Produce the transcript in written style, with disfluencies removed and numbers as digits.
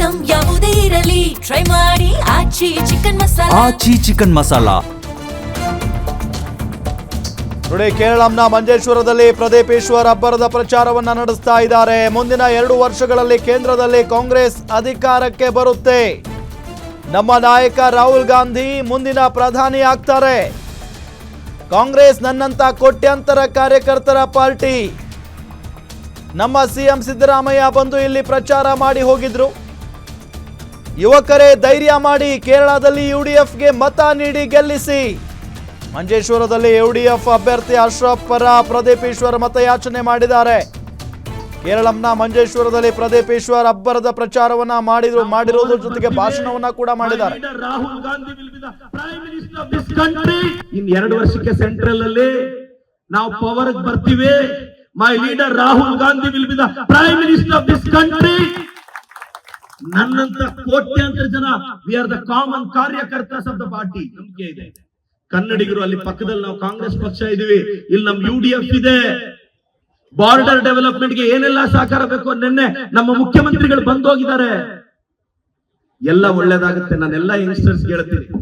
Item ಯಾವುದೇ ಇರಲಿ try ಮಾಡಿ ಆಚಿ ಚಿಕನ್ ಮಸಾಲಾ. ಆಚಿ ಚಿಕನ್ ಮಸಾಲಾ. ನೋಡಿ, ಕೇರಳಂನ ಮಂಜೇಶ್ವರದಲ್ಲಿ ಪ್ರದೀಪ್ ಈಶ್ವರ್ ಅಬ್ಬರದ ಪ್ರಚಾರವನ್ನ ನಡೆಸ್ತಾ ಇದ್ದಾರೆ. ಮುಂದಿನ 2 ವರ್ಷಗಳಲ್ಲಿ ಕೇಂದ್ರದಲ್ಲಿ ಕಾಂಗ್ರೆಸ್ ಅಧಿಕಾರಕ್ಕೆ ಬರುತ್ತೆ. ನಮ್ಮ ನಾಯಕ ರಾಹುಲ್ ಗಾಂಧಿ ಮುಂದಿನ ಪ್ರಧಾನಿ ಆಗ್ತಾರೆ. ಕಾಂಗ್ರೆಸ್ ನನ್ನಂತ ಕೋಟ್ಯಾಂತರ ಕಾರ್ಯಕರ್ತರ ಪಾರ್ಟಿ. ನಮ್ಮ ಸಿಎಂ ಸಿದ್ದರಾಮಯ್ಯ ಬಂದು ಇಲ್ಲಿ ಪ್ರಚಾರ ಮಾಡಿ ಹೋಗಿದ್ರು. ಯುವಕರೇ ಧೈರ್ಯ ಮಾಡಿ ಕೇರಳದಲ್ಲಿ ಯುಡಿಎಫ್ಗೆ ಮತ ನೀಡಿ ಗೆಲ್ಲಿಸಿ. ಮಂಜೇಶ್ವರದಲ್ಲಿ ಯುಡಿಎಫ್ ಅಭ್ಯರ್ಥಿ ಅಶ್ರಫ್ ಪರ ಪ್ರದೀಪ್ ಈಶ್ವರ್ ಮತಯಾಚನೆ ಮಾಡಿದ್ದಾರೆ. ಕೇರಳಂನ ಮಂಜೇಶ್ವರದಲ್ಲಿ ಪ್ರದೀಪ್ ಈಶ್ವರ್ ಅಬ್ಬರದ ಪ್ರಚಾರವನ್ನ ಮಾಡಿರೋದ್ರ ಜೊತೆಗೆ ಭಾಷಣವನ್ನ ಕೂಡ ಮಾಡಿದ್ದಾರೆ. Rahul Gandhi will be the prime minister of this country. In 2 ವರ್ಷಕ್ಕೆ ಸೆಂಟ್ರಲ್ ಅಲ್ಲಿ ನಾವು ಪವರ್ ಬರ್ತೀವಿ. My leader Rahul Gandhi will be the prime minister of this country. ನನ್ನಂತ ಕೋಟ್ಯಾಂತರ ಜನ ವಿ ಆರ್ ದ ಕಾಮನ್ ಕಾರ್ಯಕರ್ತಸ್ ಆಫ್ ದ ಪಾರ್ಟಿ. ನಂಬಿಕೆ ಇದೆ. ಕನ್ನಡಿಗರು ಅಲ್ಲಿ ಪಕ್ಕದಲ್ಲಿ ನಾವು ಕಾಂಗ್ರೆಸ್ ಪಕ್ಷ ಇದೀವಿ, ಇಲ್ಲಿ ನಮ್ ಯುಡಿಎಫ್ ಇದೆ. ಬಾರ್ಡರ್ ಡೆವಲಪ್ಮೆಂಟ್ ಗೆ ಏನೆಲ್ಲ ಸಹಕಾರ ಬೇಕು ನಿನ್ನೆ ನಮ್ಮ ಮುಖ್ಯಮಂತ್ರಿಗಳು ಬಂದು ಹೋಗಿದ್ದಾರೆ. ಎಲ್ಲ ಒಳ್ಳೇದಾಗುತ್ತೆ. ನಾನೆಲ್ಲ ಯಂಗ್ಸ್ಟರ್ಸ್ ಹೇಳ್ತೀನಿ,